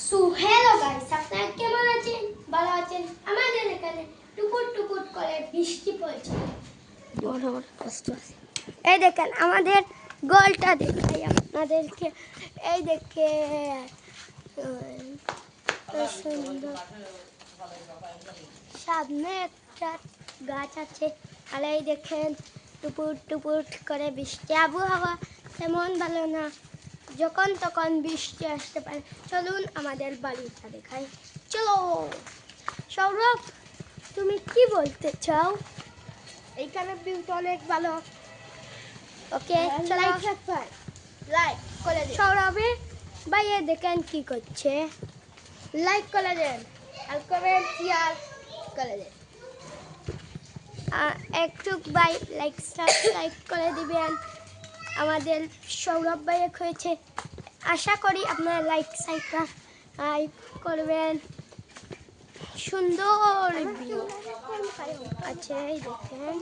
So hello guys, আপনারা কেমন আছেন? ভালো আছেন? আমাদের এখানে টুকুর টুকুর করে বৃষ্টি পড়ছে। বড় বড় কষ্ট আছে। এই দেখেন আমাদের গোলটা দেখাই আপনাদেরকে। এই দেখে সুন্দর সামনে একটা গাছ আছে। আর এই দেখেন টুপুর টুপুর করে বৃষ্টি। আবহাওয়া তেমন ভালো না, যখন তখন বৃষ্টি আসতে পারে। চলুন আমাদের বাড়িটা দেখাই। চলো সৌরভ, তুমি কি বলতে চাও? এইখানে ভিউটা অনেক ভালো। ওকে চলো লাইক করে দিন, সৌরভে ভাইয়া দেখেন কি করছে। লাইক করে দেন আর কমেন্ট শেয়ার করে দেন। একটু ভাই লাইক সাবস্ক্রাইব করে দিবেন। আমাদের সৌরভ ভাইয়া হয়েছে, আশা করি আপনারা লাইক সাবস্ক্রাইব করবেন। সুন্দর ভিউ আছে, এই দেখেন।